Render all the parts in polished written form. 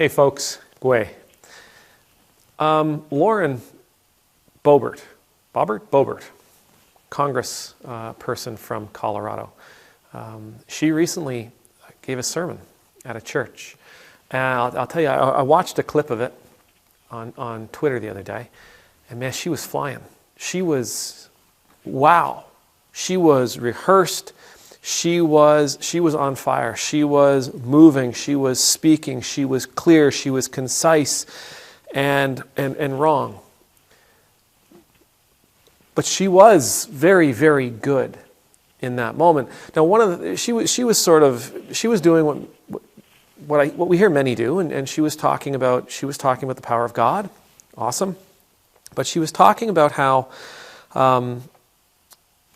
Hey folks, Gwe. Lauren Boebert, Congress person from Colorado. She recently gave a sermon at a church. And I'll tell you, I watched a clip of it on Twitter the other day, and man, she was flying. She was, wow. She was rehearsed. She was on fire. She was moving. She was speaking. She was clear. She was concise and wrong. But she was very, very good in that moment. Now, she was doing what we hear many do, and she was talking about the power of God. Awesome. But she was talking about how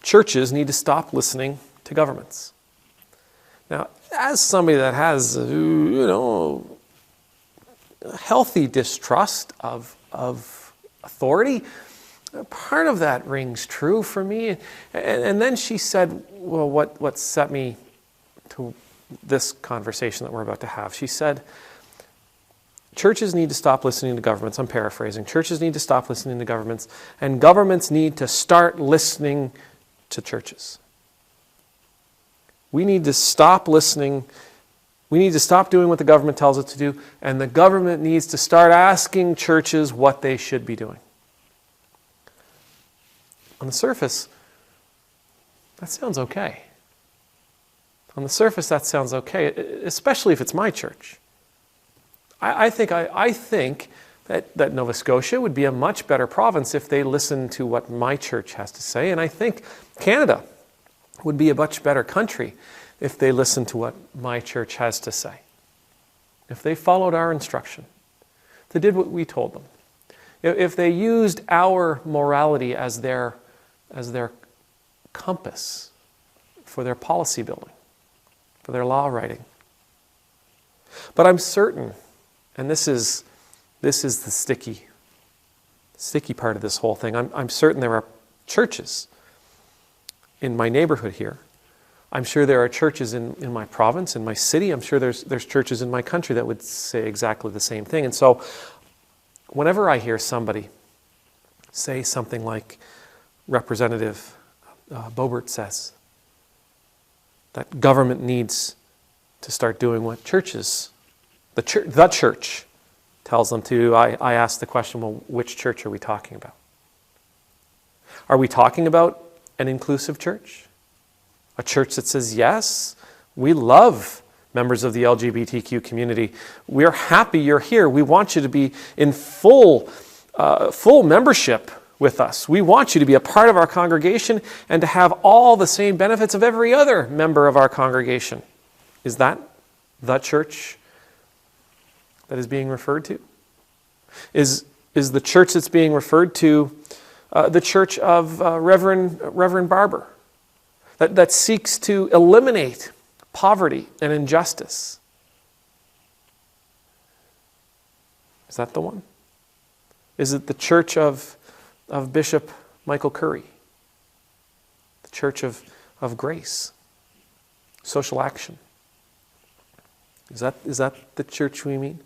churches need to stop listening to governments. Now, as somebody that has, a healthy distrust of authority, part of that rings true for me. And then she said, well, what set me to this conversation that we're about to have? She said, churches need to stop listening to governments. I'm paraphrasing. Churches need to stop listening to governments, and governments need to start listening to churches. We need to stop listening. We need to stop doing what the government tells us to do, and the government needs to start asking churches what they should be doing. On the surface, that sounds okay. On the surface, that sounds okay, especially if it's my church. I think that Nova Scotia would be a much better province if they listened to what my church has to say, and I think Canada would be a much better country if they listened to what my church has to say. If they followed our instruction, if they did what we told them, if they used our morality as their compass for their policy building, for their law writing. But I'm certain, and this is the sticky part of this whole thing, I'm certain there are churches in my neighborhood here. I'm sure there are churches in my province, in my city. I'm sure there's churches in my country that would say exactly the same thing. And so whenever I hear somebody say something like Representative Boebert says, that government needs to start doing what the church tells them to, I ask the question, well, which church are we talking about? Are we talking about an inclusive church? A church that says, yes, we love members of the LGBTQ community. We're happy you're here. We want you to be in full membership with us. We want you to be a part of our congregation and to have all the same benefits of every other member of our congregation. Is that the church that is being referred to? Is the church that's being referred to the church of Reverend Barber that seeks to eliminate poverty and injustice? Is that the one? Is it the church of Bishop Michael Curry? The church of grace, social action? Is that the church we mean?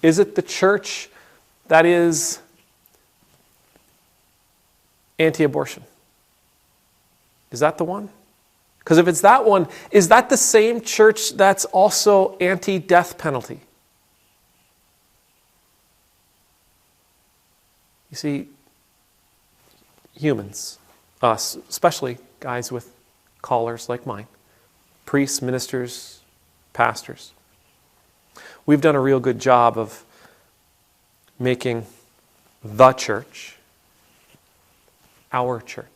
Is it the church that is anti-abortion? Is that the one? Because if it's that one, is that the same church that's also anti-death penalty? You see, humans, us, especially guys with collars like mine, priests, ministers, pastors, we've done a real good job of making the church our church.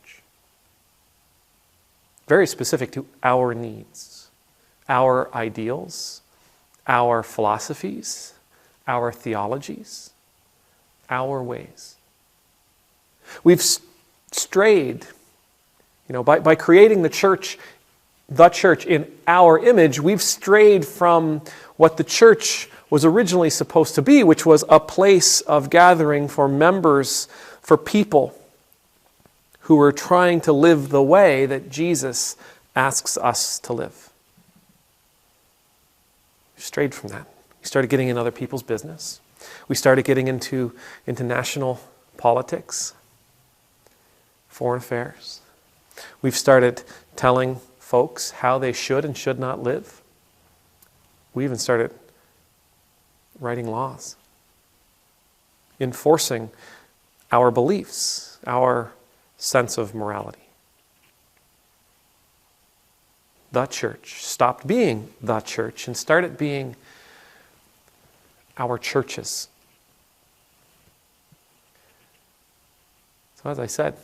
Very specific to our needs, our ideals, our philosophies, our theologies, our ways. We've strayed, by creating the church in our image, we've strayed from what the church was originally supposed to be, which was a place of gathering for members, for people who were trying to live the way that Jesus asks us to live. We've strayed from that. We started getting in other people's business. We started getting into national politics, foreign affairs. We've started telling folks how they should and should not live. We even started writing laws, enforcing our beliefs, our sense of morality. The church stopped being the church and started being our churches. So as I said,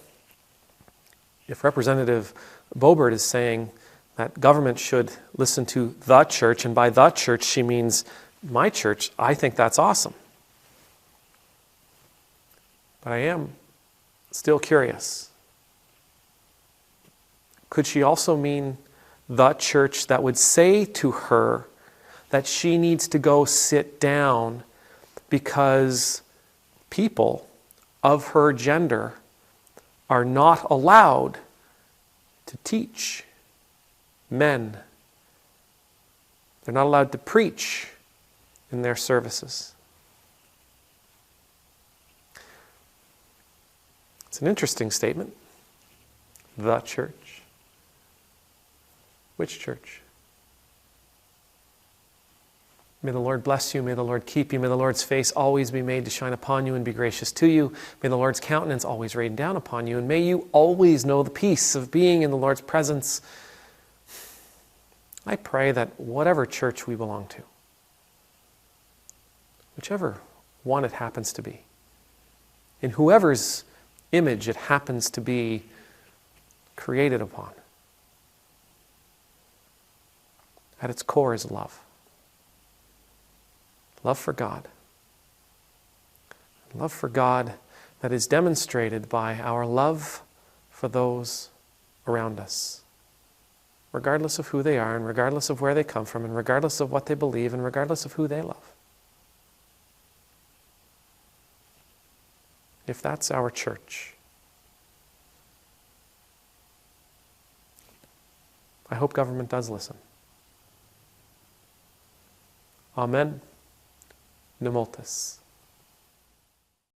if Representative Boebert is saying that government should listen to the church, and by the church she means my church, I think that's awesome. But I am still curious. Could she also mean the church that would say to her that she needs to go sit down because people of her gender are not allowed to teach men? They're not allowed to preach in their services. It's an interesting statement. The church. Which church? May the Lord bless you. May the Lord keep you. May the Lord's face always be made to shine upon you and be gracious to you. May the Lord's countenance always rain down upon you. And may you always know the peace of being in the Lord's presence. I pray that whatever church we belong to, whichever one it happens to be, in whoever's image it happens to be created upon, at its core is love. Love for God. Love for God that is demonstrated by our love for those around us, regardless of who they are and regardless of where they come from and regardless of what they believe and regardless of who they love. If that's our church, I hope government does listen. Amen. Nemultus.